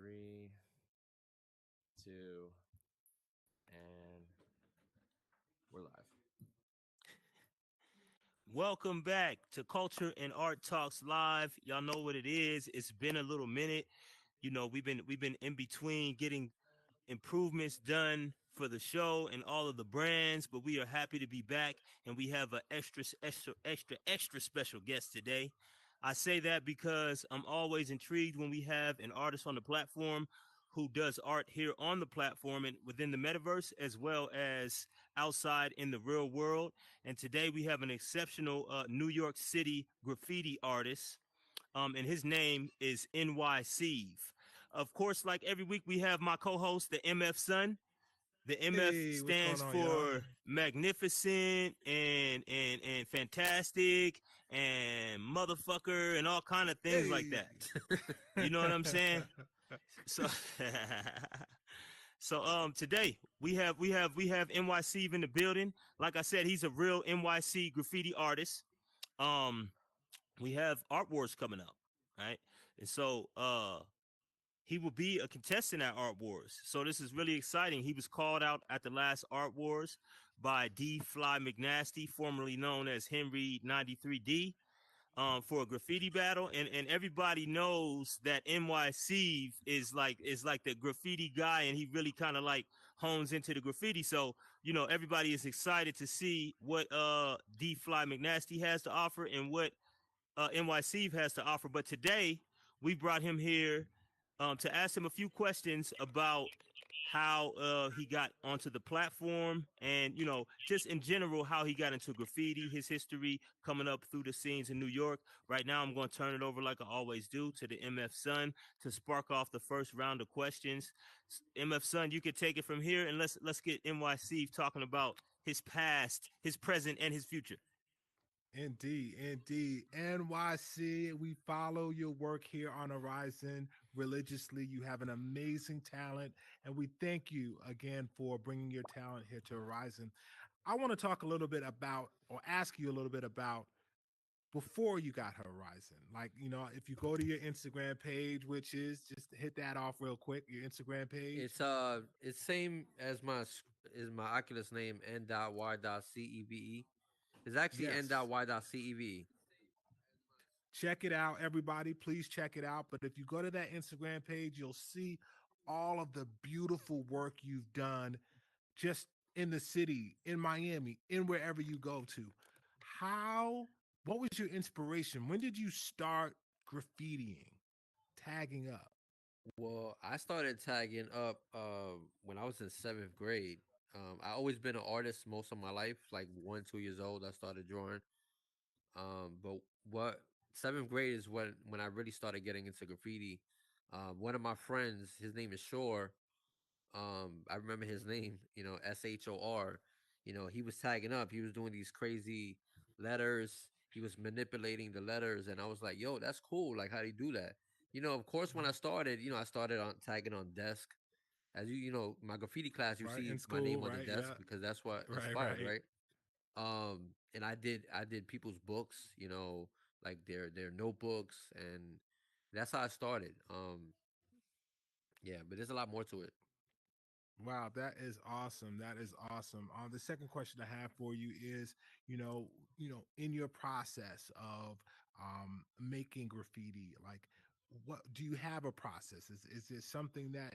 Three, two, and we're live. Welcome back to Culture and Art Talks Live. Y'all know what it is. It's been a little minute. You know, we've been in between getting improvements done for the show and all of the brands, but we are happy to be back, and we have an extra special guest today. I say that because I'm always intrigued when we have an artist on the platform who does art here on the platform and within the metaverse as well as outside in the real world. And today we have an exceptional New York City graffiti artist, and his name is NYC. Of course, like every week, we have my co-host, the MF Sun. The MF Hey, what's going stands on, y'all? for magnificent and fantastic and motherfucker and all kind of things like Hey. that. You know what I'm saying? So, today we have NYC in the building. Like I said, he's a real NYC graffiti artist. Um, we have Art Wars coming up, right? And so he will be a contestant at Art Wars. So this is really exciting. He was called out at the last Art Wars by D Fly McNasty, formerly known as Henry 93D, for a graffiti battle. And everybody knows that NYC is like the graffiti guy, and he really kind of like hones into the graffiti. So, you know, everybody is excited to see what D Fly McNasty has to offer and what NYC has to offer. But today we brought him here to ask him a few questions about how he got onto the platform and, you know, just in general, how he got into graffiti, his history coming up through the scenes in New York. Right now, I'm going to turn it over like I always do to the MF Sun to spark off the first round of questions. MF Sun, you can take it from here, and let's get NYC talking about his past, his present, and his future. Indeed. NYC, we follow your work here on Horizon religiously. You have an amazing talent, and we thank you again for bringing your talent here to Horizon. I want to talk a little bit about, or ask you a little bit about before you got Horizon. Like, you know, if you go to your Instagram page, which is just hit that off real quick, your Instagram page. It's same as my Oculus name N.Y.CEVE. It's actually Yes. N.Y.CEVE. Check it out, everybody. Please check it out. But if you go to that Instagram page, you'll see all of the beautiful work you've done just in the city, in Miami, in wherever you go to. What was your inspiration? When did you start graffitiing, tagging up? Well, I started tagging up when I was in seventh grade. I always been an artist most of my life. Like 1, 2 years old, I started drawing. But what seventh grade is when I really started getting into graffiti. One of my friends, his name is Shore. I remember his name, SHOR. He was tagging up. He was doing these crazy letters. He was manipulating the letters, and I was like, "Yo, that's cool. Like, how do you do that?" Of course, when I started, I started on tagging on desk. As my graffiti class, you Right, see in my school, name on the right? desk Yeah. because that's what Right, inspired, right. right? And I did people's books, like their notebooks, and that's how I started. Yeah, but there's a lot more to it. Wow, that is awesome. That is awesome. The second question I have for you is, in your process of making graffiti, like, what do you have a process? Is it something that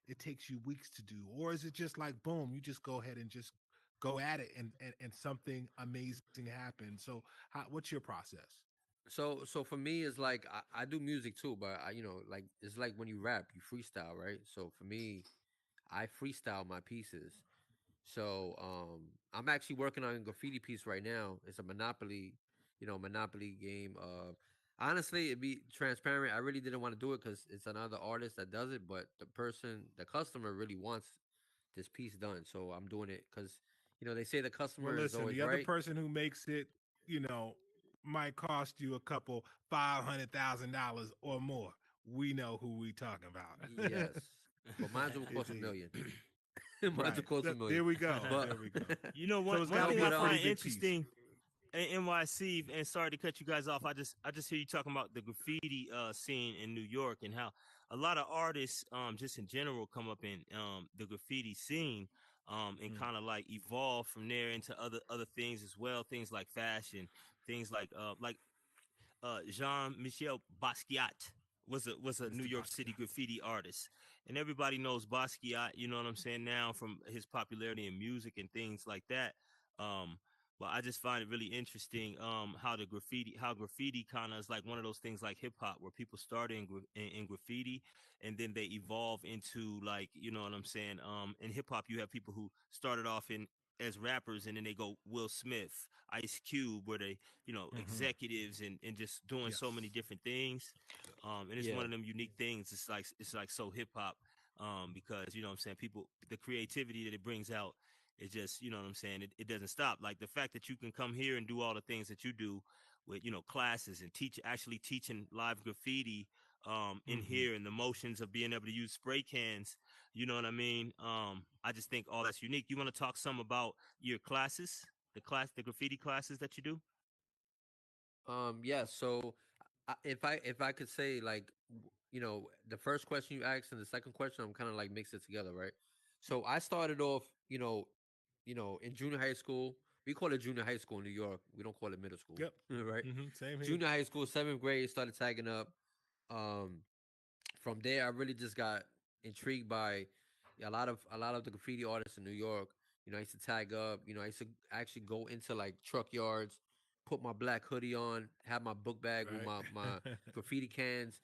it takes you weeks to do, or is it just like boom, you just go ahead and just go at it and something amazing happens? So, what's your process? So for me, it's like I do music too, but like it's like when you rap, you freestyle, right? So for me, I freestyle my pieces. So I'm actually working on a graffiti piece right now. It's a Monopoly game. Honestly, it'd be transparent. I really didn't want to do it because it's another artist that does it, but the customer really wants this piece done. So I'm doing it because they say the Well, customer is listen, always the other right. person who makes it, you know, might cost you a couple $500,000 or more. We know who we talking about. Yes, but mine will cost a Indeed. million. Mine will Right. cost a million. There we go. But There we go. You know, one So it's one got to no, thing be I a but pretty find big piece. interesting in NYC, and sorry to cut you guys off. I just hear you talking about the graffiti scene in New York and how a lot of artists, just in general, come up in the graffiti scene, and Mm. kind of like evolve from there into other things as well. Things like fashion, things like Jean Michel Basquiat was a New Mr. York City Basquiat. graffiti artist, and everybody knows Basquiat. You know what I'm saying now from his popularity in music and things like that. Um, but I just find it really interesting how graffiti kind of is like one of those things like hip hop where people start in graffiti and then they evolve into like you know what I'm saying. In hip hop you have people who started off in as rappers and then they go Will Smith, Ice Cube, where they Hmm. executives and just doing so many Yes. different things. And it's Yeah. one of them unique things. It's like so hip hop, because you know what I'm saying people the creativity that it brings out. It just you know what I'm saying. It doesn't stop. Like the fact that you can come here and do all the things that you do with classes and actually teaching live graffiti in Hmm. here and the motions of being able to use spray cans. You know what I mean? I just think all that's unique. You want to talk some about your classes, the graffiti classes that you do? Yeah. So, if I could say like, the first question you asked and the second question, I'm kind of like mix it together, right? So I started off, in junior high school. We call it junior high school in New York. We don't call it middle school, Yep. right? Same here. Junior high school, seventh grade, started tagging up. Um, from there, I really just got intrigued by a lot of the graffiti artists in New York. I used to tag up. I used to actually go into like truck yards, put my black hoodie on, have my book bag with my Right. graffiti cans,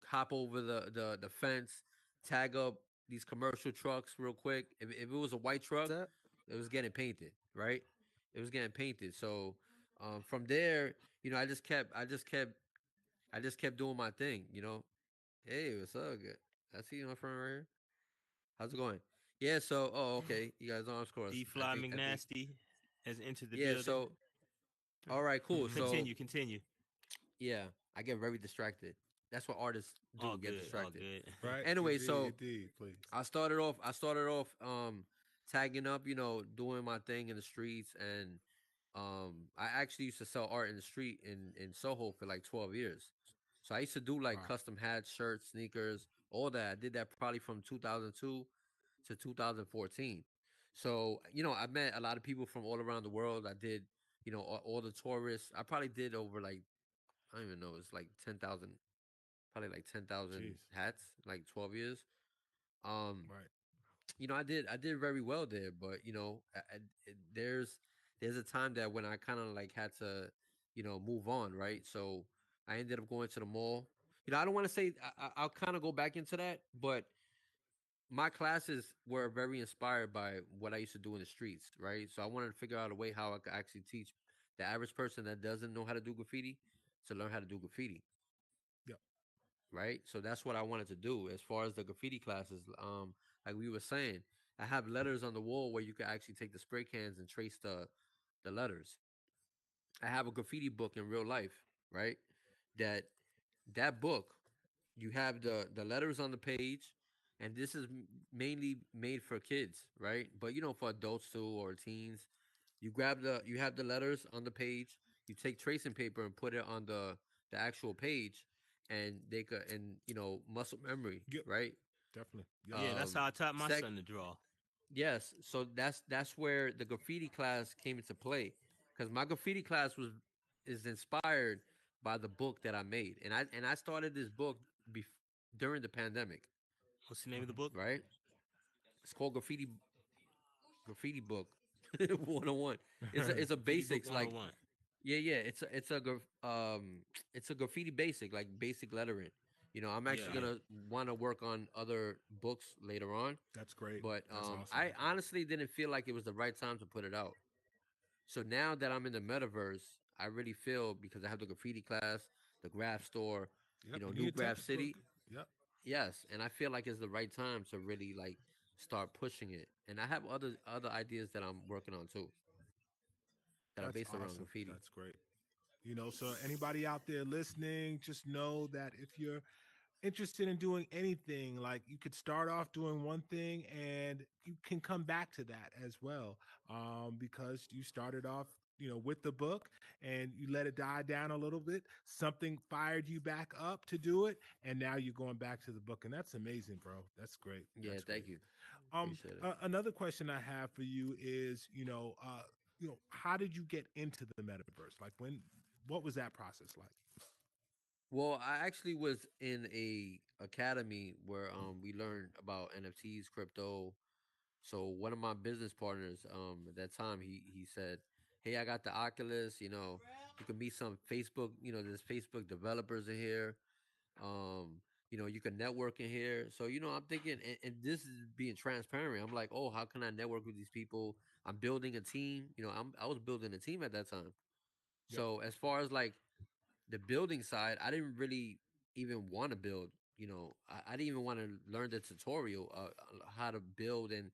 hop over the fence, tag up these commercial trucks real quick. If it was a white truck, That it was getting painted, right? It was getting painted. So from there, I just kept doing my thing. Hey, what's up? Good. I see my friend right here. How's it going? Yeah. So, okay. You guys on course. D I Fly think. I think. McNasty has entered the Yeah. building. So, all right. Cool. So, Continue. yeah, I get very distracted. That's what artists All do. Get good, all distracted. good. Right. Anyway, Indeed. so Indeed. Please. I started off tagging up. Doing my thing in the streets, and I actually used to sell art in the street in Soho for like 12 years. So I used to do like Wow. custom hats, shirts, sneakers, all that. I did that probably from 2002 to 2014. So, I met a lot of people from all around the world. I did, all the tourists. I probably did over like, I don't even know, it's like 10,000, probably like 10,000 Jeez. hats, like 12 years. Um, Right. I did very well there, but there's a time that when I kind of like had to, move on, right? So I ended up going to the mall. I don't want to say I'll kind of go back into that, but my classes were very inspired by what I used to do in the streets, right? So I wanted to figure out a way how I could actually teach the average person that doesn't know how to do graffiti to learn how to do graffiti, Yep. right? So that's what I wanted to do as far as the graffiti classes. Like we were saying, I have letters on the wall where you can actually take the spray cans and trace the letters. I have a graffiti book in real life, right? That that book, you have the letters on the page, and this is mainly made for kids, right? But for adults too or teens, you have the letters on the page. You take tracing paper and put it on the actual page, and they could and muscle memory, Yep. right? Definitely. Yep. Yeah, that's Um, how I taught my sec son to draw. Yes, so that's where the graffiti class came into play, because my graffiti class is inspired by the book that I made, and I started this book during the pandemic, What's the name of the Hmm. book? right? It's called Graffiti Book 101. It's a Graffiti Book basics like 101. yeah, it's a graffiti basic, like basic lettering. I'm Yeah, actually Got it. yeah. gonna want to work on other books later on, That's great. but That's awesome. I honestly didn't feel like it was the right time to put it out. So now that I'm in the metaverse, I really feel, because I have the graffiti class, the graph store, Yep. You New need a Graph textbook. City. Yep. Yes, and I feel like it's the right time to really like start pushing it. And I have other ideas that I'm working on too, that are That's based around awesome. graffiti. That's great. So anybody out there listening, just know that if you're interested in doing anything, like you could start off doing one thing and you can come back to that as well, because you started off with the book, and you let it die down a little bit. Something fired you back up to do it, and now you're going back to the book, and that's amazing, bro. That's great. Yeah, That's great. thank you. Um, Appreciate it. Another question I have for you is, how did you get into the metaverse? Like, what was that process like? Well, I actually was in a academy where we learned about NFTs, crypto. So one of my business partners at that time he said, "Hey, I got the Oculus. You can meet some Facebook. There's Facebook developers in here. Um, you can network in here." So I'm thinking, and this is being transparent. I'm like, "Oh, how can I network with these people? I'm building a team. I was building a team at that time. Yep. So as far as like the building side, I didn't really even want to build. I didn't even want to learn the tutorial how to build and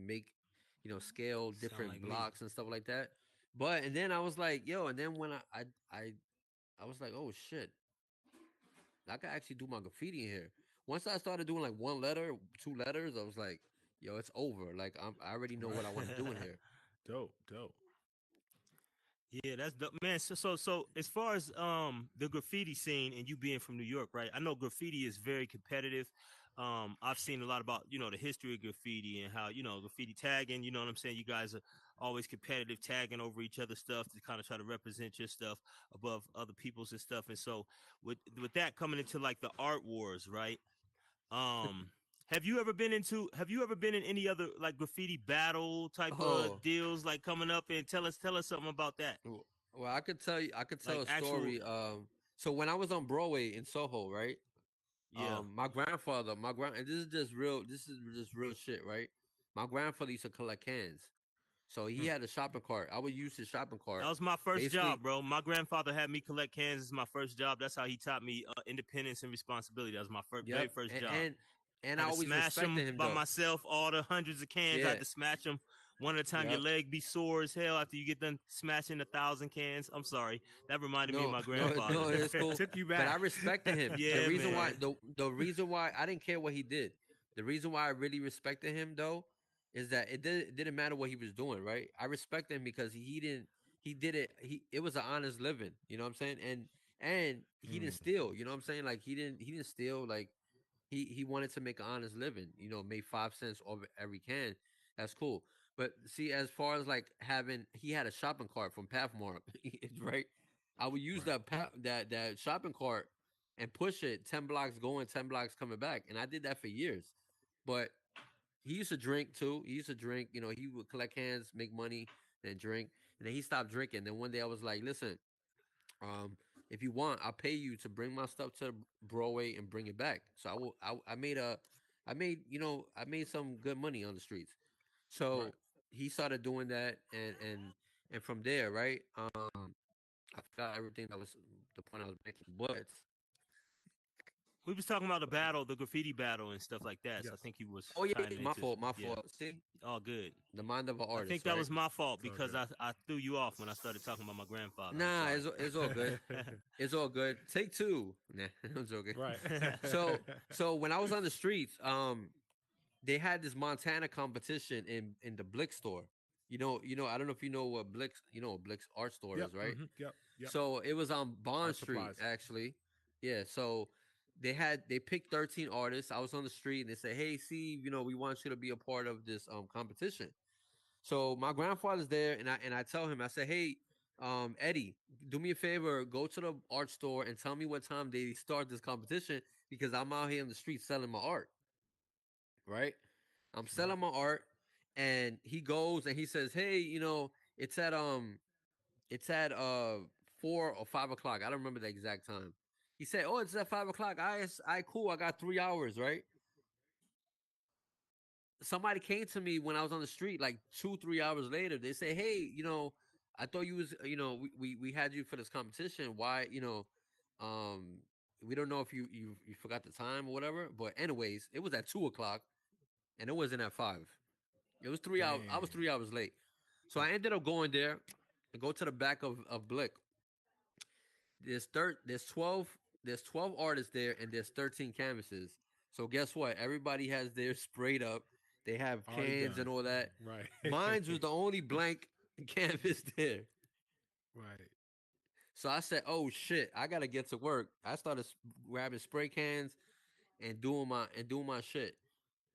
make scale Sound different like me. blocks and stuff like that. But and then I was like, yo, and then when I was like, oh shit, I can actually do my graffiti in here. Once I started doing like one letter, two letters, I was like, yo, it's over. Like I already know what I want to do in here. Dope, dope. Yeah, that's dope, man. So as far as the graffiti scene and you being from New York, right? I know graffiti is very competitive. I've seen a lot about the history of graffiti and how graffiti tagging. You know what I'm saying? You guys are always competitive, tagging over each other's stuff to kind of try to represent your stuff above other people's and stuff. And so with that coming into like the art wars, right? Um, have you ever been in any other like graffiti battle type of Oh, deals like coming up, and tell us something about that. well, I could tell you, I could tell Like a actual story. So when I was on Broadway in Soho, right? yeah. My grandfather, and this is just real. This is just real shit, right? My grandfather used to collect cans, so he Hmm. had a shopping cart. I would use his shopping That cart, was my first basically. job, bro. My grandfather had me collect cans as my first job. That's how he taught me independence and responsibility. That was my very Yep, first and job. and I Had to always smash respected them him by though. myself. All the hundreds of cans, I Yeah, had to smash them one at a time. Your yep. leg be sore as hell after you get done smashing 1,000 cans. I'm sorry. That reminded me of No, my no, grandfather. no, it's cool. Took you But I back. respected him. The Yeah, reason why man. the reason why I didn't care what he did. The reason why I really respected him though is that it didn't matter what he was doing, right? I respect him because he did it it was an honest living, you know what I'm saying? And he Hmm. didn't steal, you know what I'm saying? Like he didn't steal, like he wanted to make an honest living, made 5 cents over every can. That's cool. But see, as far as like he had a shopping cart from Pathmark, right? I would use Right. that shopping cart and push it 10 blocks going, 10 blocks coming back, and I did that for years. But he used to drink too. He used to drink. He would collect cans, make money, then drink, and then he stopped drinking. Then one day I was like, "Listen, if you want, I'll pay you to bring my stuff to Broadway and bring it back." So I will. I made some good money on the streets. Right. So he started doing that, and from there, right? I forgot everything that was the point I was making, but We was talking about the battle, the graffiti battle and stuff like that. So I Yes. think he was oh yeah, chiming my into fault, my yeah, fault. See, all good. the mind of an I think artist, that right? was my fault It's all because good. I threw you off when I started talking about my grandfather. I'm Nah, sorry. it's all good. It's all good. Take two. Nah, I'm joking. Right. So when I was on the streets, they had this Montana competition in the Blick store. I don't know if you know what Blick's art store Yep. is, right? Hmm. Yep. Yep. So it was on Bond Art Street, supplies. actually. Yeah. So they picked 13 artists. I was on the street and they said, "Hey, Steve, we want you to be a part of this competition." So my grandfather's there, and I tell him, I say, "Hey, Eddie, do me a favor, go to the art store and tell me what time they start this competition because I'm out here in the street selling my art, right? I'm Right. selling my art." And he goes and he says, "Hey, it's at 4 or 5 o'clock. I don't remember the exact time." He said, "Oh, it's at 5 o'clock. I cool. I got 3 hours, right?" Somebody came to me when I was on the street, like 2, 3 hours later. They say, "Hey, I thought you was, we had you for this competition. Why, um, we don't know if you forgot the time or whatever. But anyways, it was at 2 o'clock and it wasn't at 5. It was 3 hours. I was Dang. 3 hours late. So Yep. I ended up going there and go to the back of Blick. There's 12 artists there and there's 13 canvases. So guess what? Everybody has theirs sprayed up. They have Already cans done. and all that. Right. Mine's was the only blank canvas there. Right. So I said, "Oh shit, I gotta get to work." I started grabbing spray cans and doing my shit.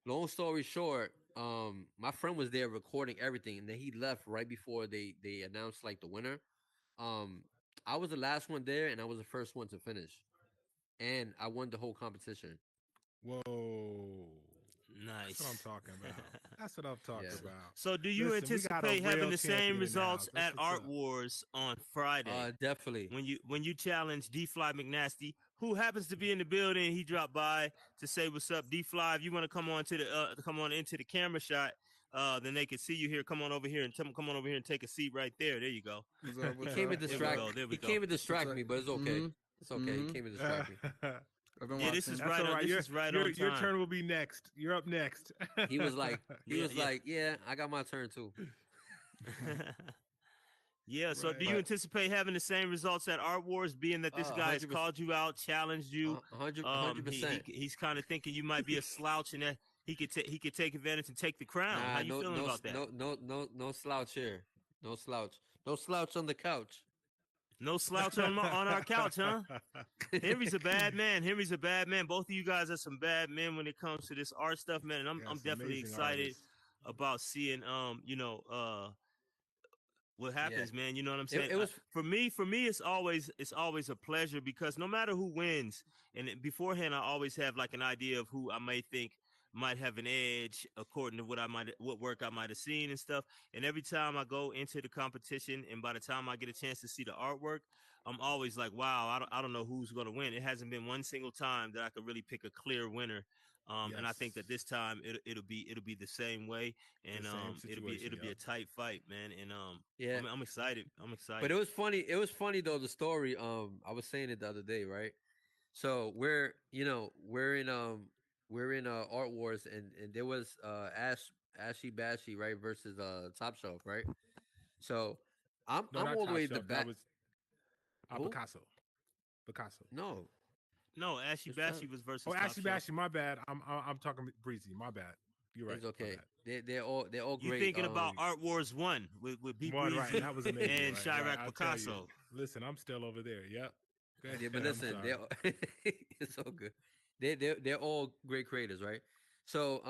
Long story short, my friend was there recording everything, and then he left right before they announced like the winner. Um, I was the last one there, and I was the first one to finish, and I won the whole competition. Whoa. That's what I'm Nice. talking about. That's what I'm talking Yeah. about. So, do you Listen, we got a anticipate having real the same champion in the house. results That's at what's Art up. Wars on Friday Definitely. when you challenge D Fly McNasty, who happens to be in the building? He dropped by to say what's up. D Fly, if you want to come on into the camera shot, then they can see you here. Come on over here and come on over here and take a seat right there. There you go. What's up? He What's came up? and What's There we up? go. There we He go. came and What's distract up? me, but it's okay. It's okay. He came and distract me. I've been Yeah, this is watching. That's right all on. right. This Your, is right your, on your time. turn will be next. You're up next. He was like, Yeah. yeah, I got my turn too. Yeah. So, do Right. you But anticipate having the same results at Art Wars, being that this guy has 100%, called you out, challenged you? 100%. He's kind of thinking you might be a slouch, and that he could take advantage and take the crown. How Nah, you feeling about that? no slouch here. No slouch. No slouch on the couch. No slouch on our couch, huh? Henry's a bad man. Henry's a bad man. Both of you guys are some bad men when it comes to this art stuff, man. And I'm Yes, definitely amazing excited artist. about seeing what Yeah. happens, man. You know what I'm It, saying? it was For me, it's always a pleasure because no matter who wins, and beforehand, I always have like an idea of who I may think might have an edge according to what work I might have seen and stuff. And every time I go into the competition, and by the time I get a chance to see the artwork, I'm always like, wow, I don't know who's going to win. It hasn't been one single time that I could really pick a clear winner. And I think that Yes. this time it'll be the same way, The and same situation. it'll be a Yep. tight fight, man. And yeah. I'm excited. I'm But excited. it was funny. It was funny though, the story. I was saying it the other day, right? So we're in Art Wars, and there was Ashy Bashy, right, versus Top Shelf, right? So No, I'm not all the Top way at the Shelf. That back. was Who? Picasso. Picasso. No, No, Ashy it's not. Bashy was Oh, versus Top Ashley Shelf. Bashy. My bad. I'm talking Breezy. My bad. You're right. It's My okay. bad. They're all You great. thinking about Art Wars One with B One right. Breezy That was amazing. and Right. Right. Chirac I tell you. Picasso? Listen, I'm still over there. Yep. Go Yeah, but ahead. I'm listen, sorry. it's all good. They're all great creators, right? So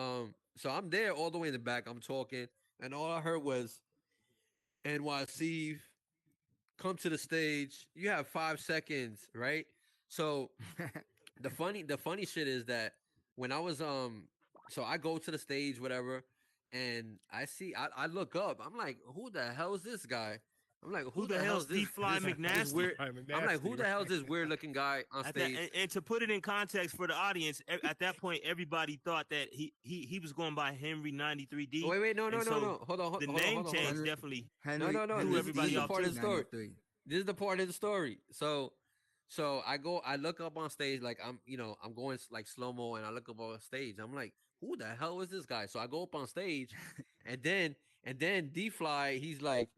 I'm there all the way in the back. I'm talking, and all I heard was NYC, come to the stage. You have 5 seconds, right? So the funny shit is that when I was so I go to the stage, whatever, and I look up. I'm like, who the hell is this guy? I'm like, Who who the the hell hell's is this D Fly this McNasty? weird? I'm I'm like, nasty, who the hell is right? this weird looking guy on At that, stage? and to put it in context for the audience, at that point, everybody thought that he was going by Henry 93D, Wait, no, and so Hold on, the hold on, name hold on, hold on. change Henry definitely Henry No. threw Henry This is everybody the D off part of too. the story. 93. This is the part of the story. So I look up on stage like I'm going like slow mo, and I look up on stage. I'm like, who the hell is this guy? So I go up on stage, and then D Fly, he's like,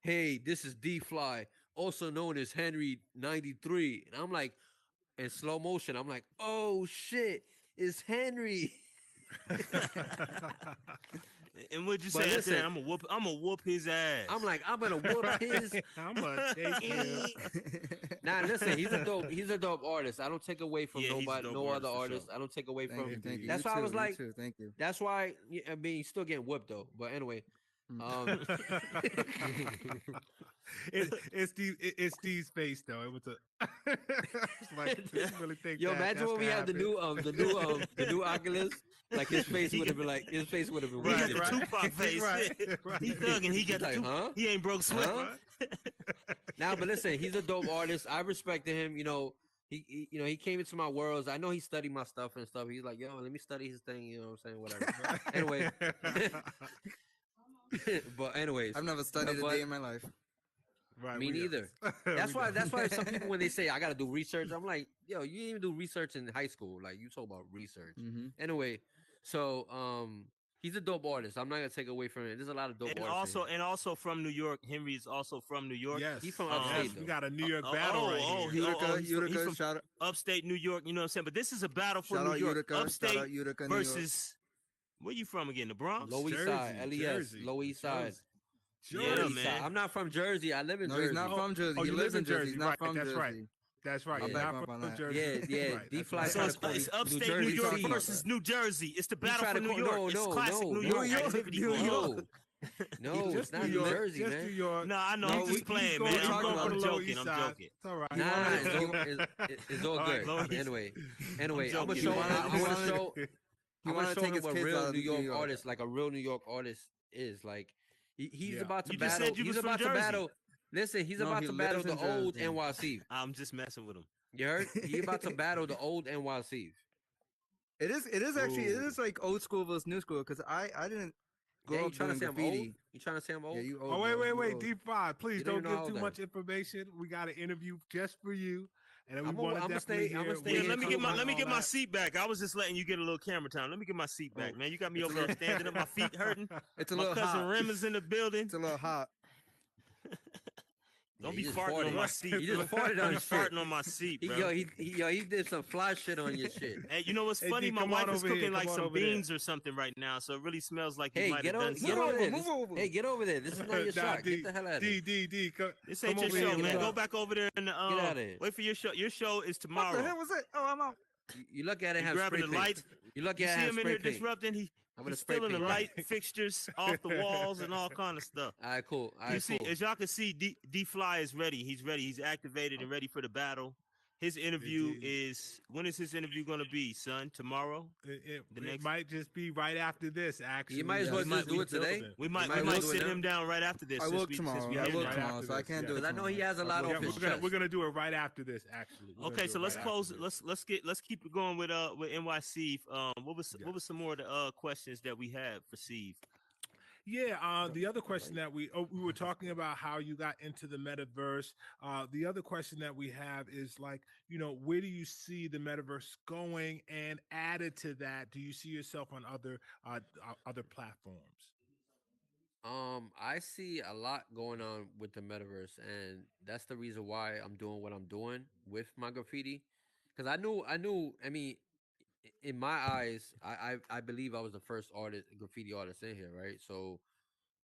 hey, this is D Fly, also known as Henry 93, and I'm like, in slow motion, I'm like, oh shit, it's Henry. And what'd you But say after that? listen, I'm gonna whoop his ass. I'm like, I'm gonna whoop his. I'm gonna take you. Nah, listen, he's a dope artist. I don't take away from Yeah, he's a nobody, dope no other artist for sure. artist. I don't take away Thank from. you, thank you. Indeed. You That's why I was too. You like, too. Thank you. that's why. I mean, he's still getting whooped though. But anyway, um, It's Steve's face though. It was a. It's like, did you really think yo, that? imagine That's when we gonna had happen? the new Oculus. Like his face would have been like his face would have been He got weird. the Tupac face. right, right. He thugging. He got He's the like, Tupac. huh? He ain't broke sweat. Huh? Now, but listen, he's a dope artist. I respected him. He came into my worlds. I know he studied my stuff and stuff. He's like, yo, let me study his thing. You know what I'm saying? Whatever. Anyway, but anyways, I've never studied a but day in my life. Right, me we know. neither. We That's why. know. That's why some people when they say I gotta do research, I'm like, yo, you didn't even do research in high school. Like you talk about research. Mm-hmm. Anyway, so he's a dope artist. I'm not gonna take away from it. There's a lot of dope artists. And also from New York. Henry is also from New York. Yes, He's from yes, upstate, we though. got a New York battle right here. Utica, he's Utica, from shout out, upstate New York. You know what I'm saying? But this is a battle for shout New out York. Utica, shout Upstate out Utica, New York. versus where you from again? The Bronx. Low East Side, Jersey, LES, Jersey, Low East Side. Jersey. Yeah, I'm Jersey. East Side. man. I'm not from Jersey. I live in No, he's not Jersey. from Jersey. Oh, He you lives live in in Jersey. Jersey, He's not right? from That's right. Jersey. That's right. I'll You're Yeah. back him not up on from that. Jersey. Yeah. Right. D That's Fly right. So try to call it's me New upstate New Jersey York C, versus but New Jersey. It's the he battle tried for to New call. York. No, It's no, classic no, New New York no, York, activity New going on. York. no, no. Just It's New not New York. Jersey, Just New man. York. No, I know. No, I'm just He's playing, going. man. we're He's talking going for about. the I'm Lower joking. East I'm Side. joking. It's all right. He wanted Nah, to. it's all All right. good. Lower East. Anyway, I'm I'm gonna joking, He show man. him. wanted. I He want to wanted. show. He I want wanted to to show take him his what kids real out New of New York York. artist, like a real New York artist, is. Like he's Yeah. about to You just battle. said you He's was from about to Jersey. battle. Listen, he's No, about he to battle lives the in old Jersey. NYC. I'm just messing with him. You heard? He about to battle the old NYC. It is. It is actually. It Ooh. is like old school versus new school because I didn't grow Dang, you up trying to doing say I'm old? graffiti. You trying to say I'm Yeah, old? you Oh old, wait, bro. wait, You wait, old. D5, please You don't don't even know how give old too I am. much information. We got an interview just for you, and then we I'm want to gonna definitely stay. I'm hear gonna stay Yeah, where here you let me come get too, my from man. let and me all get my that. seat back. I was just letting you get a little camera time. Let me get my seat back, Oh, man. You got me it's a over there little. standing up, my feet hurting. It's a My little cousin hot. Rem is in the building. It's a little hot. Yeah, Don't he be just farting on farted. my seat, He bro. just farted Don't on be his shit. farting on my seat, He bro. he did some fly shit on your shit. Hey, you know what's Hey funny? D, My come on wife is over here. cooking Come like on some over there. beans or something right now, so it really smells like you Hey, might have done Move get something. over over. there. Move over. Hey, get over there. This is not your Nah, shot. Get the hell out of here. D, This come ain't your over Yeah, show, here. get man. out. Go back over there and Get out of here. wait for your show. Your show is What the tomorrow. hell was it? Oh, I'm out. You look at it He have grabbing spray the paint. lights. You lucky You I see have him in spray here paint. disrupting. I'm gonna He's spray stealing the paint. Right. light fixtures off the walls and all kind of stuff. All right, cool. All You right, see, cool. as y'all can see, D Fly is ready. He's ready. He's activated and ready for the battle. His interview Indeed. is when is his interview gonna be, son? Tomorrow? The It next might just be right after this. Actually, You might as Yeah, well we just might- do it today. We You might might we as well might do it sit now. him down right after this. I since work we tomorrow. here I work right now. tomorrow, after so I this, can't yeah. do it Because I know he tomorrow. has a I lot work Yeah, off his tomorrow. chest. we're gonna do it right after this. Actually, We're gonna Okay, do so it let's right close. after this. Let's keep it going with NYC. Yeah. What was some more of the questions that we had for Steve? Yeah, the other question that we were talking about how you got into the metaverse. The other question that we have is like, where do you see the metaverse going? And added to that, do you see yourself on other platforms? I see a lot going on with the metaverse, and that's the reason why I'm doing what I'm doing with my graffiti. Because I knew. I mean, in my eyes, I believe I was the first artist, graffiti artist in here, right? So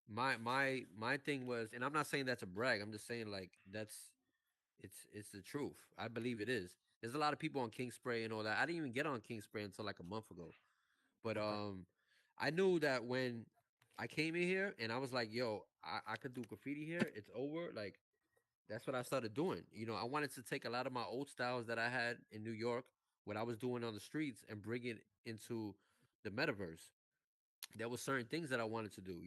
my thing was, and I'm not saying that's a brag. I'm just saying like it's the truth. I believe it is. There's a lot of people on King Spray and all that. I didn't even get on King Spray until like a month ago. But Okay. I knew that when I came in here and I was like, yo, I could do graffiti here. It's over. Like that's what I started doing. I wanted to take a lot of my old styles that I had in New York, what I was doing on the streets, and bring it into the metaverse. There was certain things that I wanted to do.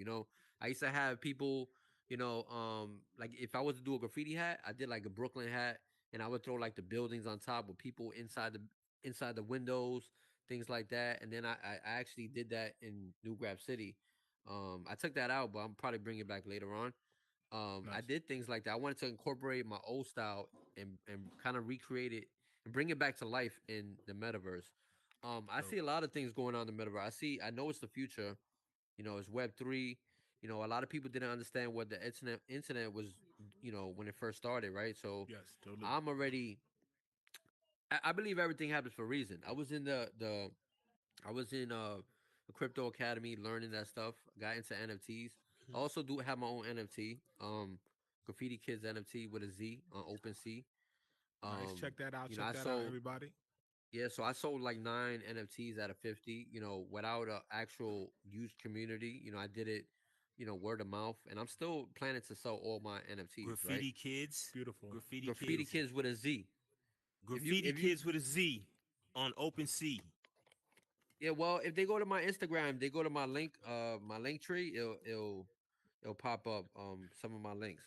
I used to have people, like if I was to do a graffiti hat, I did like a Brooklyn hat, and I would throw like the buildings on top with people inside the windows, things like that. And then I actually did that in New Grab City. I took that out, but I'm probably bringing it back later on. I Nice. did things like that. I wanted to incorporate my old style and kind of recreate it and bring it back to life in the metaverse. I Dope. see a lot of things going on in the metaverse. I know it's the future. It's Web 3. A lot of people didn't understand what the internet was. When it first started, right? So Yes, totally. I'm already. I believe everything happens for a reason. I was in I was in the crypto academy learning that stuff. Got into NFTs. I also do have my own NFT. Graffiti Kids NFT with a Z on OpenSea. Nice. Check that out. Check I that out, sold. everybody. Yeah, so I sold like 9 NFTs out of 50. Without a actual huge community. I did it. Word of mouth, and I'm still planning to sell all my NFTs. Right. Graffiti kids. Beautiful. Graffiti Graffiti kids. Kids with a Z. Graffiti If you kids with a Z on OpenSea. Yeah, well, if they go to my Instagram, they go to my link tree, it'll pop up some of my links.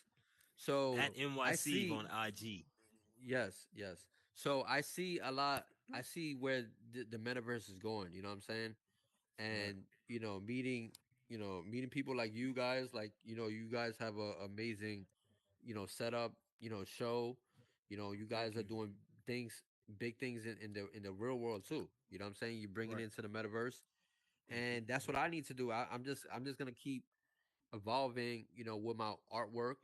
So At I NYC see, on IG. yes. So I see a lot. I see where the metaverse is going. You know what I'm saying? Right. And meeting people like you guys. Like you guys have a amazing setup. Show. You Thank guys are you. doing things, big things in the real world too. You know what I'm saying? You bring it Right. into the metaverse, Thank you. and that's what I need to do. I'm just gonna keep evolving, with my artwork,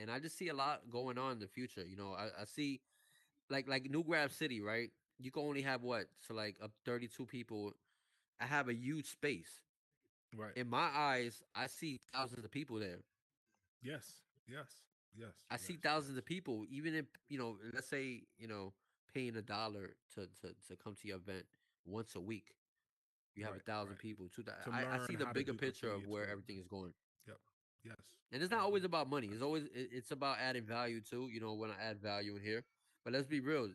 and I just see a lot going on in the future. I see like New Grab City, right? You can only have what, so like up 32 people. I have a huge space. Right. In my eyes, I see thousands of people there. Yes. Yes. Yes. I Yes. see thousands Yes. of people, even if let's say paying $1 to come to your event once a week. You have Right. 1,000 Right. people. To I learn see the how to bigger do picture graffiti, of it's where really everything important. is going. Yep. Yes. And it's not always about money. It's always it's about adding value too. When I add value in here, but let's be real.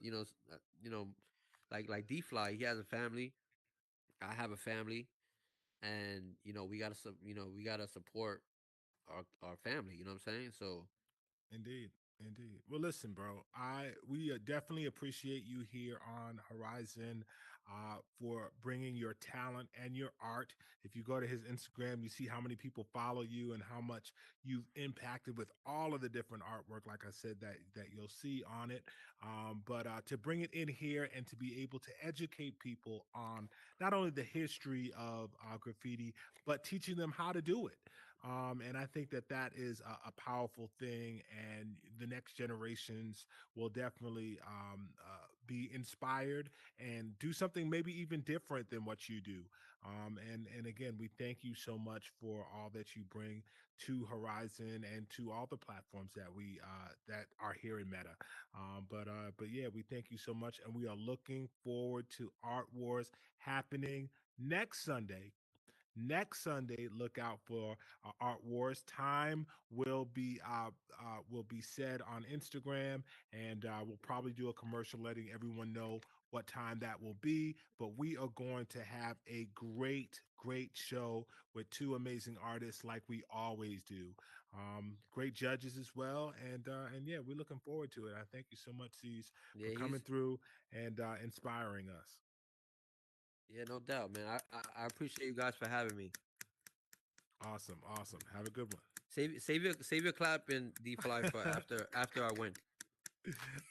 Like D Fly, he has a family. I have a family, and we gotta support our family. You know what I'm saying? So Indeed, indeed. Well, listen, bro. We definitely appreciate you here on Horizon for bringing your talent and your art. If you go to his Instagram, you see how many people follow you and how much you've impacted with all of the different artwork. Like I said, that you'll see on it. But to bring it in here and to be able to educate people on not only the history of graffiti, but teaching them how to do it. And I think that is a powerful thing, and the next generations will definitely be inspired and do something maybe even different than what you do. And again, we thank you so much for all that you bring to Horizon and to all the platforms that are here in Meta. But yeah, we thank you so much, and we are looking forward to Art Wars happening next Sunday. Next Sunday, look out for Art Wars. Time will be said on Instagram, and we'll probably do a commercial letting everyone know what time that will be. But we are going to have a great show with two amazing artists, like we always do. Great judges as well, and yeah, we're looking forward to it. I thank you so much, C's, for yeah, coming through and inspiring us. no doubt, man. I appreciate you guys for having me. Awesome, awesome. Have a good one. Save your clap and D Fly for after I win.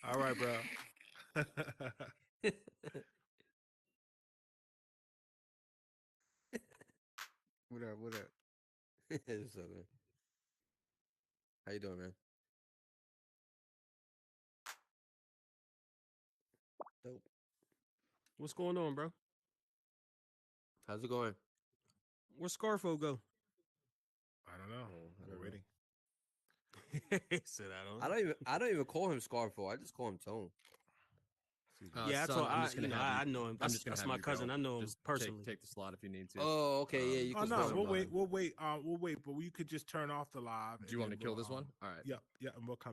All right, bro. What up? What up? So, man. How you doing, man? Dope. What's going on, bro? How's it going? Where Skarfo go? I don't know. I We're don't know. waiting. He said I don't I know. don't even call him Scarfo. I just call him Tone. See that. Yeah, I Son, told I'm just gonna have you. I know him. I'm just gonna That's have my you cousin. go. I know him Just personally. take the slot if you need to. Oh, okay, yeah, you Oh can no, call him. we'll wait. We'll wait. We'll wait. But we could just turn off the live. Do And you want then me to kill we'll, this one? All right. Yeah, yeah, and we'll come